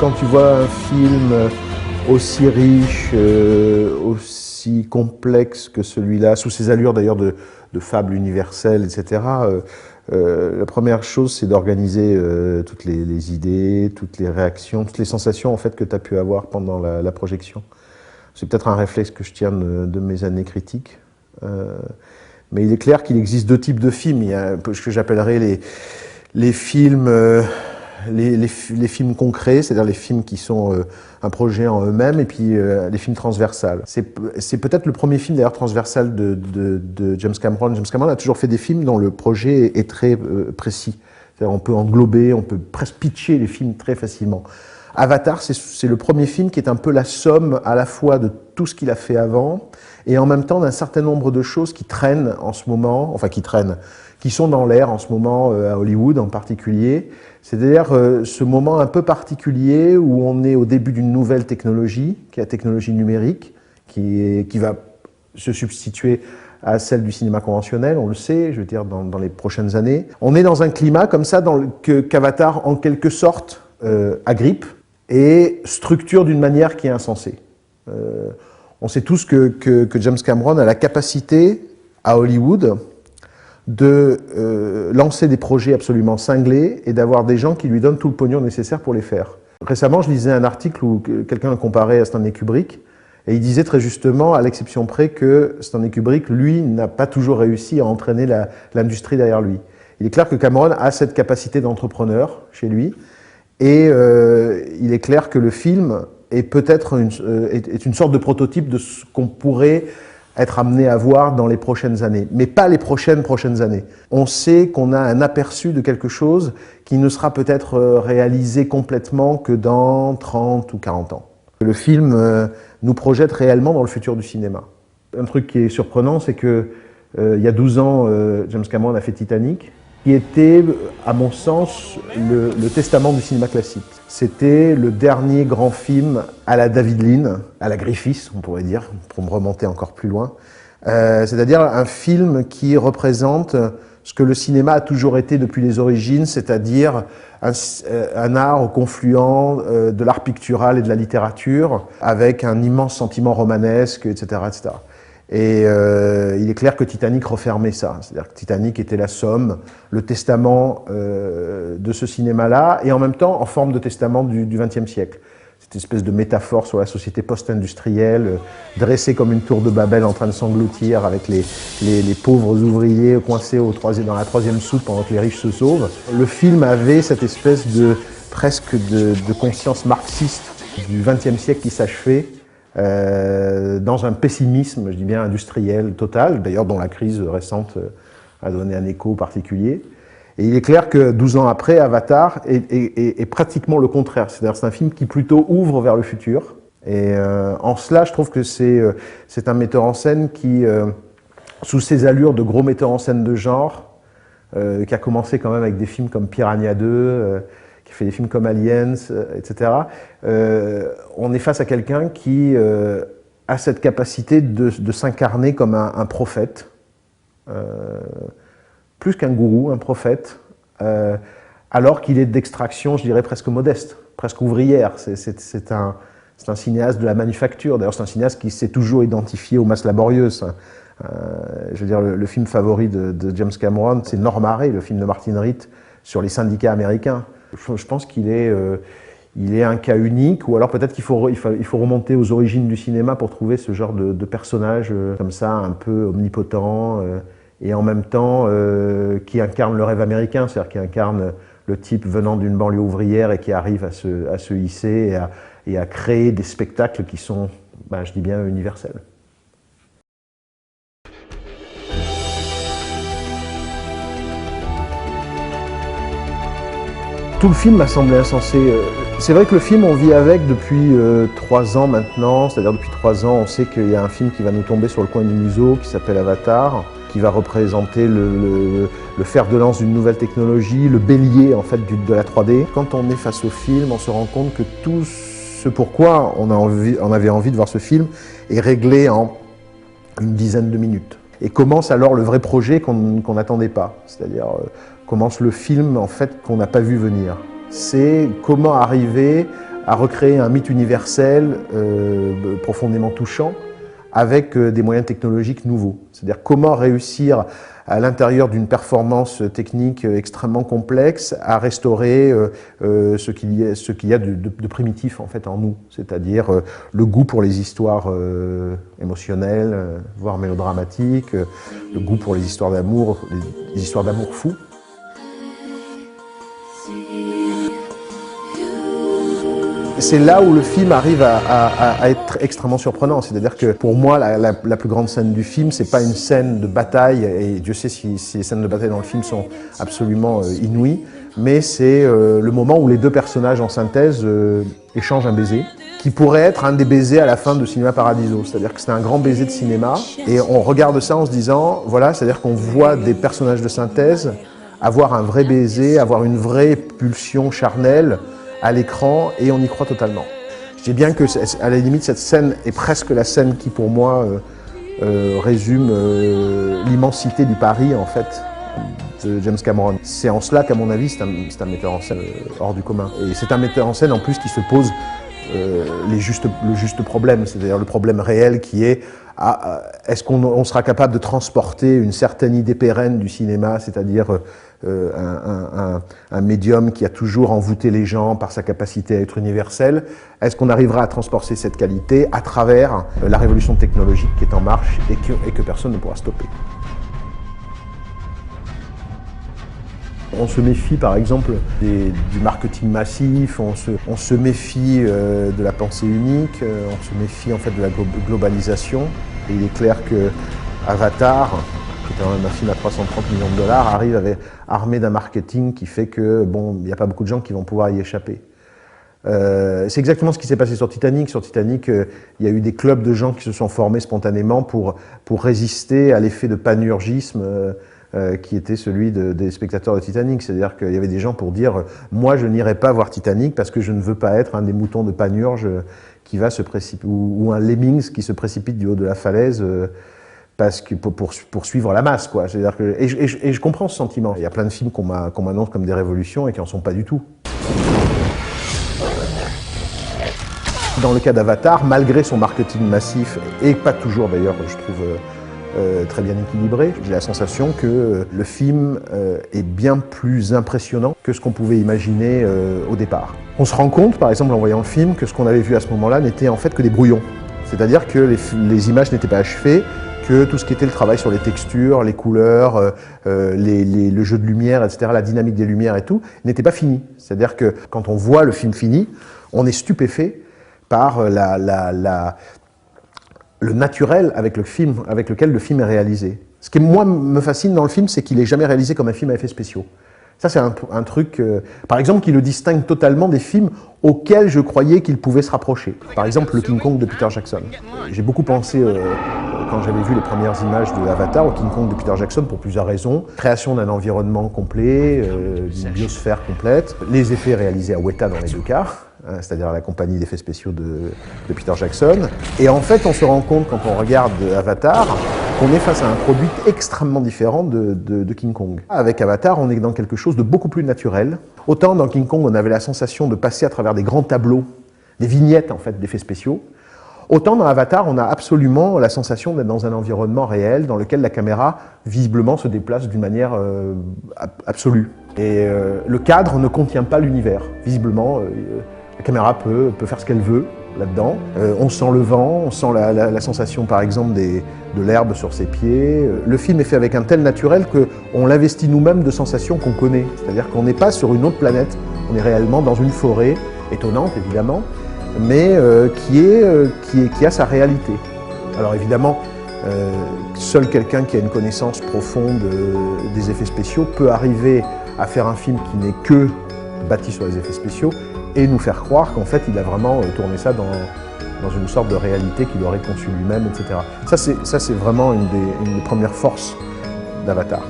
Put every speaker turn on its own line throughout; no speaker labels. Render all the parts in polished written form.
quand tu vois un film aussi riche, aussi complexe que celui-là, sous ses allures d'ailleurs de fable universelle, etc., la première chose, c'est d'organiser toutes les idées, toutes les réactions, toutes les sensations en fait, que tu as pu avoir pendant la projection. C'est peut-être un réflexe que je tiens de mes années critiques. Mais il est clair qu'il existe deux types de films. Il y a ce que j'appellerais les films, les films concrets, c'est-à-dire les films qui sont un projet en eux-mêmes, et puis les films transversales. C'est peut-être le premier film d'ailleurs transversal de James Cameron. James Cameron a toujours fait des films dont le projet est très précis. C'est-à-dire on peut englober, on peut presque pitcher les films très facilement. Avatar, c'est le premier film qui est un peu la somme à la fois de tout ce qu'il a fait avant et en même temps d'un certain nombre de choses qui traînent en ce moment, enfin qui sont dans l'air en ce moment à Hollywood en particulier. C'est-à-dire ce moment un peu particulier où on est au début d'une nouvelle technologie, qui est la technologie numérique, qui va se substituer à celle du cinéma conventionnel, on le sait, je veux dire dans les prochaines années. On est dans un climat comme ça qu'Avatar en quelque sorte agrippe et structure d'une manière qui est insensée. On sait tous que James Cameron a la capacité, à Hollywood, de lancer des projets absolument cinglés et d'avoir des gens qui lui donnent tout le pognon nécessaire pour les faire. Récemment, je lisais un article où quelqu'un le comparait à Stanley Kubrick, et il disait très justement, à l'exception près, que Stanley Kubrick, lui, n'a pas toujours réussi à entraîner l'industrie derrière lui. Il est clair que Cameron a cette capacité d'entrepreneur chez lui, et il est clair que le film est peut-être une sorte de prototype de ce qu'on pourrait être amené à voir dans les prochaines années, mais pas les prochaines années. On sait qu'on a un aperçu de quelque chose qui ne sera peut-être réalisé complètement que dans 30 ou 40 ans. Le film nous projette réellement dans le futur du cinéma. Un truc qui est surprenant, c'est que il y a 12 ans, James Cameron a fait Titanic, qui était, à mon sens, le testament du cinéma classique. C'était le dernier grand film à la David Lean, à la Griffith, on pourrait dire, pour me remonter encore plus loin. C'est-à-dire un film qui représente ce que le cinéma a toujours été depuis les origines, c'est-à-dire un art au confluent de l'art pictural et de la littérature, avec un immense sentiment romanesque, etc., etc. Et il est clair que Titanic refermait ça. C'est-à-dire que Titanic était la somme, le testament de ce cinéma-là, et en même temps en forme de testament du XXe siècle. Cette espèce de métaphore sur la société post-industrielle, dressée comme une tour de Babel en train de s'engloutir, avec les pauvres ouvriers coincés dans la troisième soute pendant que les riches se sauvent. Le film avait cette espèce presque de conscience marxiste du XXe siècle qui s'achevait, dans un pessimisme, je dis bien industriel total, d'ailleurs dont la crise récente a donné un écho particulier. Et il est clair que 12 ans après, Avatar est pratiquement le contraire. C'est-à-dire c'est un film qui plutôt ouvre vers le futur. Et en cela, je trouve que c'est un metteur en scène qui, sous ses allures de gros metteur en scène de genre, qui a commencé quand même avec des films comme Piranha 2, qui fait des films comme Aliens, etc. On est face à quelqu'un qui a cette capacité de s'incarner comme un prophète, plus qu'un gourou, un prophète, alors qu'il est d'extraction, je dirais, presque modeste, presque ouvrière. C'est un cinéaste de la manufacture. D'ailleurs, c'est un cinéaste qui s'est toujours identifié aux masses laborieuses. Je veux dire, le film favori de James Cameron, c'est Norma Rae, le film de Martin Ritt sur les syndicats américains. Je pense qu'il est un cas unique, ou alors peut-être qu'il faut remonter aux origines du cinéma pour trouver ce genre de personnage comme ça, un peu omnipotent, et en même temps qui incarne le rêve américain, c'est-à-dire qui incarne le type venant d'une banlieue ouvrière et qui arrive à se hisser et à créer des spectacles qui sont, je dis bien, universels. Tout le film m'a semblé insensé. C'est vrai que le film, on vit avec depuis 3 ans maintenant, c'est-à-dire depuis 3 ans, on sait qu'il y a un film qui va nous tomber sur le coin du museau, qui s'appelle Avatar, qui va représenter le fer de lance d'une nouvelle technologie, le bélier en fait de la 3D. Quand on est face au film, on se rend compte que tout ce pourquoi on avait envie de voir ce film est réglé en une dizaine de minutes. Et commence alors le vrai projet qu'on n'attendait pas, c'est-à-dire commence le film en fait qu'on n'a pas vu venir. C'est comment arriver à recréer un mythe universel profondément touchant avec des moyens technologiques nouveaux. C'est-à-dire comment réussir à l'intérieur d'une performance technique extrêmement complexe à restaurer ce qu'il y a de primitif en fait en nous, c'est-à-dire le goût pour les histoires émotionnelles, voire mélodramatiques, le goût pour les histoires d'amour fous. C'est là où le film arrive à être extrêmement surprenant. C'est-à-dire que pour moi, la plus grande scène du film, c'est pas une scène de bataille, et Dieu sait si les scènes de bataille dans le film sont absolument inouïes, mais c'est le moment où les deux personnages en synthèse échangent un baiser, qui pourrait être un des baisers à la fin de Cinéma Paradiso. C'est-à-dire que c'est un grand baiser de cinéma, et on regarde ça en se disant, voilà, c'est-à-dire qu'on voit des personnages de synthèse avoir un vrai baiser, avoir une vraie pulsion charnelle à l'écran, et on y croit totalement. Je dis bien que, à la limite, cette scène est presque la scène qui, pour moi, résume l'immensité du pari, en fait, de James Cameron. C'est en cela qu'à mon avis, c'est un metteur en scène hors du commun. Et c'est un metteur en scène, en plus, qui se pose le juste problème, c'est-à-dire le problème réel qui est est-ce qu'on sera capable de transporter une certaine idée pérenne du cinéma, c'est-à-dire un médium qui a toujours envoûté les gens par sa capacité à être universel. Est-ce qu'on arrivera à transporter cette qualité à travers la révolution technologique qui est en marche et que personne ne pourra stopper? On se méfie par exemple du marketing massif, on se méfie de la pensée unique, on se méfie en fait de la globalisation. Et il est clair que Avatar, qui est un film à 330 millions de dollars, arrive armé d'un marketing qui fait que bon, il n'y a pas beaucoup de gens qui vont pouvoir y échapper. C'est exactement ce qui s'est passé sur Titanic. Sur Titanic, il y a eu des clubs de gens qui se sont formés spontanément pour résister à l'effet de panurgisme qui était celui des spectateurs de Titanic. C'est-à-dire qu'il y avait des gens pour dire « moi, je n'irai pas voir Titanic parce que je ne veux pas être un des moutons de Panurge qui va se précipiter, ou un Lemmings qui se précipite du haut de la falaise parce que pour suivre la masse, quoi. C'est-à-dire que, et je comprends ce sentiment. Il y a plein de films qu'on m'annonce comme des révolutions et qui n'en sont pas du tout. Dans le cas d'Avatar, malgré son marketing massif, et pas toujours d'ailleurs, je trouve très bien équilibré, j'ai la sensation que le film est bien plus impressionnant que ce qu'on pouvait imaginer au départ. On se rend compte, par exemple en voyant le film, que ce qu'on avait vu à ce moment-là n'était en fait que des brouillons. C'est-à-dire que les images n'étaient pas achevées, que tout ce qui était le travail sur les textures, les couleurs, le jeu de lumière, etc., la dynamique des lumières et tout, n'était pas fini. C'est-à-dire que quand on voit le film fini, on est stupéfait par le naturel avec lequel le film est réalisé. Ce qui, moi, me fascine dans le film, c'est qu'il n'est jamais réalisé comme un film à effets spéciaux. Ça, c'est un truc, par exemple, qui le distingue totalement des films auxquels je croyais qu'il pouvait se rapprocher. Par exemple, le King Kong de Peter Jackson. J'ai beaucoup pensé, quand j'avais vu les premières images de Avatar, au King Kong de Peter Jackson pour plusieurs raisons. Création d'un environnement complet, d'une biosphère complète, les effets réalisés à Weta dans les deux cas, c'est-à-dire la compagnie d'effets spéciaux de Peter Jackson. Et en fait, on se rend compte, quand on regarde Avatar, qu'on est face à un produit extrêmement différent de King Kong. Avec Avatar, on est dans quelque chose de beaucoup plus naturel. Autant dans King Kong, on avait la sensation de passer à travers des grands tableaux, des vignettes en fait d'effets spéciaux. Autant dans Avatar, on a absolument la sensation d'être dans un environnement réel dans lequel la caméra, visiblement, se déplace d'une manière absolue. Et le cadre ne contient pas l'univers. Visiblement, la caméra peut faire ce qu'elle veut là-dedans. On sent le vent, on sent la sensation, par exemple, de l'herbe sur ses pieds. Le film est fait avec un tel naturel qu'on l'investit nous-mêmes de sensations qu'on connaît. C'est-à-dire qu'on n'est pas sur une autre planète, on est réellement dans une forêt, étonnante évidemment, mais qui a sa réalité. Alors évidemment, seul quelqu'un qui a une connaissance profonde des effets spéciaux peut arriver à faire un film qui n'est que bâti sur les effets spéciaux et nous faire croire qu'en fait il a vraiment tourné ça dans une sorte de réalité qu'il aurait conçue lui-même, etc. Ça c'est vraiment une des premières forces d'Avatar.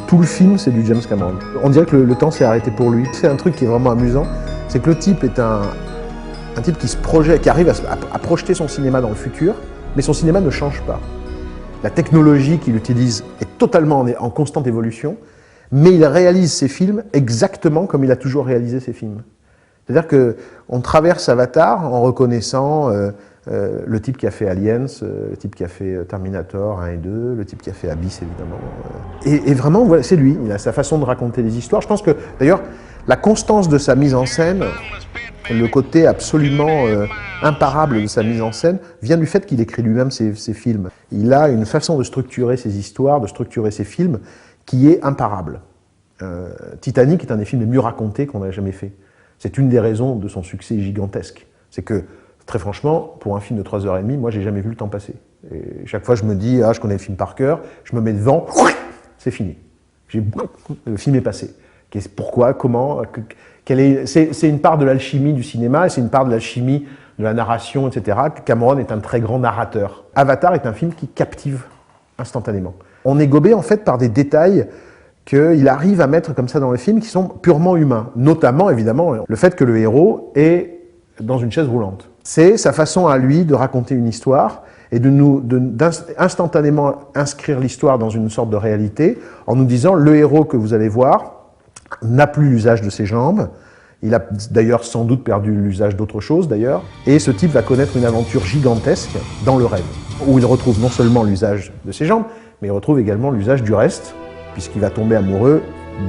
Tout le film, c'est du James Cameron. On dirait que le temps s'est arrêté pour lui. C'est un truc qui est vraiment amusant, c'est que le type est un type qui se projette, qui arrive à projeter son cinéma dans le futur, mais son cinéma ne change pas. La technologie qu'il utilise est totalement en constante évolution, mais il réalise ses films exactement comme il a toujours réalisé ses films. C'est-à-dire qu'on traverse Avatar en reconnaissant le type qui a fait Aliens, le type qui a fait Terminator 1 et 2, le type qui a fait Abyss, évidemment. Et vraiment, voilà, c'est lui, il a sa façon de raconter les histoires. Je pense que, d'ailleurs, la constance de sa mise en scène, le côté absolument imparable de sa mise en scène, vient du fait qu'il écrit lui-même ses films. Il a une façon de structurer ses histoires, de structurer ses films, qui est imparable. Titanic est un des films les mieux racontés qu'on ait jamais fait. C'est une des raisons de son succès gigantesque. C'est que, très franchement, pour un film de 3h30, moi, j'ai jamais vu le temps passer. Et chaque fois, je me dis, ah, je connais le film par cœur, je me mets devant, c'est fini. Le film est passé. Pourquoi, comment, c'est une part de l'alchimie du cinéma, et c'est une part de l'alchimie de la narration, etc. Cameron est un très grand narrateur. Avatar est un film qui captive instantanément. On est gobé, en fait, par des détails qu'il arrive à mettre comme ça dans le film qui sont purement humains. Notamment, évidemment, le fait que le héros est dans une chaise roulante. C'est sa façon à lui de raconter une histoire et instantanément inscrire l'histoire dans une sorte de réalité en nous disant le héros que vous allez voir n'a plus l'usage de ses jambes. Il a d'ailleurs sans doute perdu l'usage d'autre chose d'ailleurs. Et ce type va connaître une aventure gigantesque dans le rêve, où il retrouve non seulement l'usage de ses jambes, mais il retrouve également l'usage du reste, puisqu'il va tomber amoureux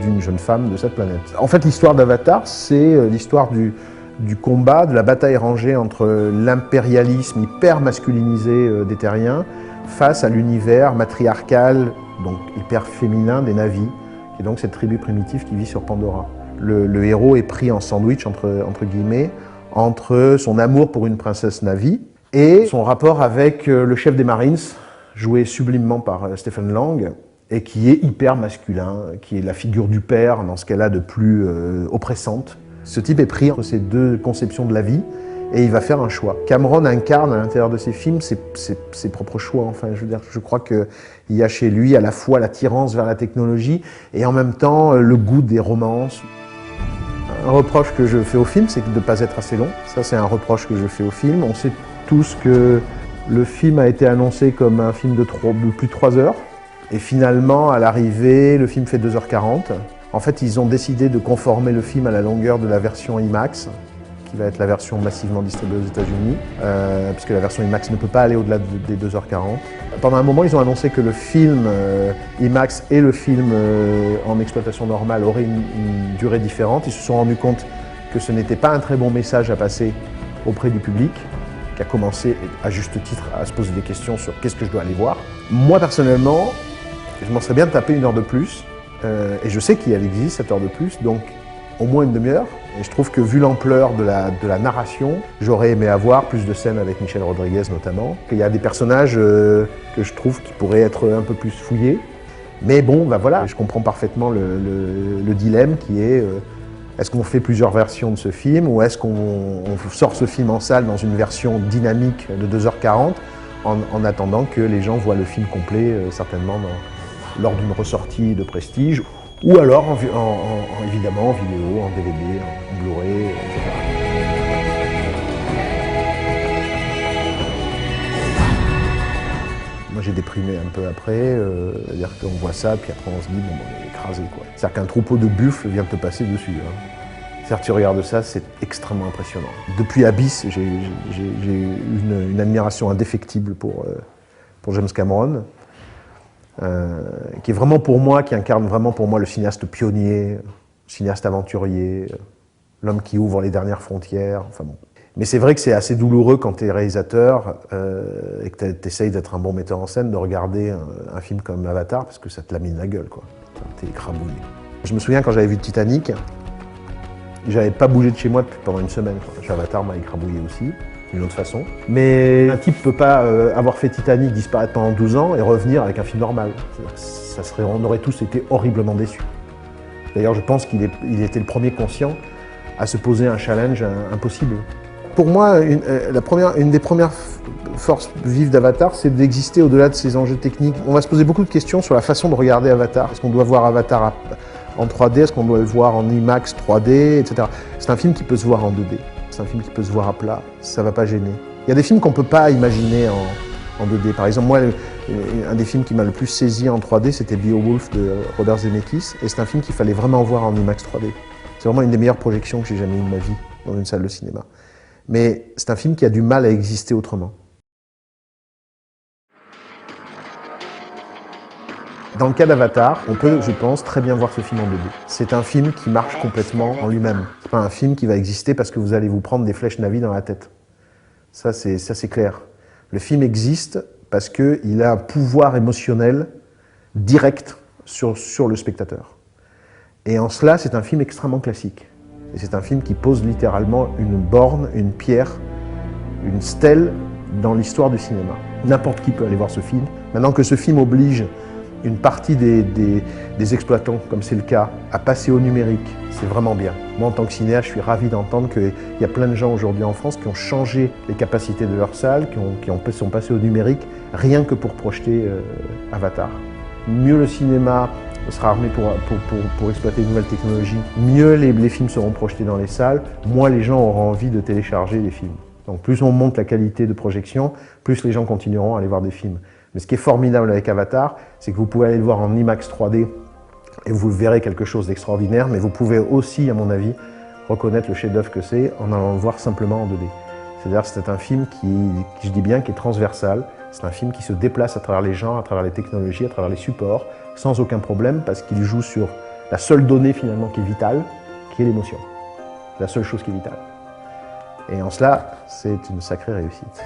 d'une jeune femme de cette planète. En fait, l'histoire d'Avatar, c'est l'histoire du combat, de la bataille rangée entre l'impérialisme hyper masculinisé des terriens face à l'univers matriarcal, donc hyper féminin des Na'vi, qui est donc cette tribu primitive qui vit sur Pandora. Le héros est pris en sandwich, entre guillemets, entre son amour pour une princesse Na'vi et son rapport avec le chef des Marines, joué sublimement par Stephen Lang, et qui est hyper masculin, qui est la figure du père dans ce qu'elle a de plus oppressante. Ce type est pris entre ces deux conceptions de la vie, et il va faire un choix. Cameron incarne à l'intérieur de ses films ses propres choix. Enfin, je veux dire, je crois qu'il y a chez lui à la fois l'attirance vers la technologie, et en même temps le goût des romances. Un reproche que je fais au film, c'est de ne pas être assez long. Ça, c'est un reproche que je fais au film. On sait tous que le film a été annoncé comme un film de plus de 3 heures. Et finalement, à l'arrivée, le film fait 2h40. En fait, ils ont décidé de conformer le film à la longueur de la version IMAX, qui va être la version massivement distribuée aux États-Unis, puisque la version IMAX ne peut pas aller au-delà des 2h40. Pendant un moment, ils ont annoncé que le film IMAX et le film en exploitation normale auraient une durée différente. Ils se sont rendus compte que ce n'était pas un très bon message à passer auprès du public, qui a commencé, à juste titre, à se poser des questions sur qu'est-ce que je dois aller voir. Moi, personnellement, je m'en serais bien tapé 1 heure de plus, et je sais qu'il existe 7 heures de plus, donc au moins une demi-heure. Et je trouve que vu l'ampleur de la narration, j'aurais aimé avoir plus de scènes avec Michelle Rodriguez notamment. Il y a des personnages que je trouve qui pourraient être un peu plus fouillés. Mais bon, ben voilà, je comprends parfaitement le dilemme qui est est-ce qu'on fait plusieurs versions de ce film ou est-ce qu'on sort ce film en salle dans une version dynamique de 2h40 en attendant que les gens voient le film complet certainement lors d'une ressortie de prestige, ou alors évidemment en vidéo, en DVD, en Blu-ray, etc. Moi j'ai déprimé un peu après, c'est-à-dire qu'on voit ça, puis après on se dit bon, on est écrasé quoi. C'est-à-dire qu'un troupeau de buffles vient te passer dessus. Hein. C'est-à-dire que tu regardes ça, c'est extrêmement impressionnant. Depuis Abyss, j'ai une admiration indéfectible pour James Cameron. Qui est vraiment pour moi, qui incarne vraiment pour moi le cinéaste pionnier, le cinéaste aventurier, l'homme qui ouvre les dernières frontières, enfin bon. Mais c'est vrai que c'est assez douloureux quand tu es réalisateur et que tu essayes d'être un bon metteur en scène, de regarder un film comme Avatar, parce que ça te lamine la gueule, quoi. T'es écrabouillé. Je me souviens quand j'avais vu Titanic, j'avais pas bougé de chez moi pendant une semaine. Avatar m'a écrabouillé aussi. D'une autre façon. Mais un type ne peut pas avoir fait Titanic disparaître pendant 12 ans et revenir avec un film normal. On aurait tous été horriblement déçus. D'ailleurs, je pense qu'il était le premier conscient à se poser un challenge impossible. Pour moi, une des premières forces vives d'Avatar, c'est d'exister au-delà de ces enjeux techniques. On va se poser beaucoup de questions sur la façon de regarder Avatar. Est-ce qu'on doit voir Avatar en 3D? Est-ce qu'on doit le voir en IMAX 3D, etc. C'est un film qui peut se voir en 2D. C'est un film qui peut se voir à plat, ça ne va pas gêner. Il y a des films qu'on ne peut pas imaginer en 2D. Par exemple, moi, un des films qui m'a le plus saisi en 3D, c'était Beowulf de Robert Zemeckis. Et c'est un film qu'il fallait vraiment voir en IMAX 3D. C'est vraiment une des meilleures projections que j'ai jamais eues de ma vie. dans une salle de cinéma. Mais c'est un film qui a du mal à exister autrement. Dans le cas d'Avatar, on peut, je pense, très bien voir ce film en 2D. C'est un film qui marche complètement en lui-même. C'est pas un film qui va exister parce que vous allez vous prendre des flèches Navi dans la tête. Ça, c'est clair. Le film existe parce qu'il a un pouvoir émotionnel direct sur le spectateur. Et en cela, c'est un film extrêmement classique. Et c'est un film qui pose littéralement une borne, une pierre, une stèle dans l'histoire du cinéma. N'importe qui peut aller voir ce film. Maintenant que ce film oblige une partie des exploitants, comme c'est le cas, à passer au numérique, c'est vraiment bien. Moi, en tant que cinéaste, je suis ravi d'entendre qu'il y a plein de gens aujourd'hui en France qui ont changé les capacités de leur salle, qui sont passés au numérique, rien que pour projeter Avatar. Mieux le cinéma sera armé pour exploiter de nouvelles technologies, mieux les films seront projetés dans les salles, moins les gens auront envie de télécharger les films. Donc plus on monte la qualité de projection, plus les gens continueront à aller voir des films. Mais ce qui est formidable avec Avatar, c'est que vous pouvez aller le voir en IMAX 3D et vous verrez quelque chose d'extraordinaire, mais vous pouvez aussi, à mon avis, reconnaître le chef-d'œuvre que c'est en allant le voir simplement en 2D. C'est-à-dire que c'est un film qui, je dis bien, qui est transversal. C'est un film qui se déplace à travers les genres, à travers les technologies, à travers les supports, sans aucun problème, parce qu'il joue sur la seule donnée finalement qui est vitale, qui est l'émotion. La seule chose qui est vitale. Et en cela, c'est une sacrée réussite.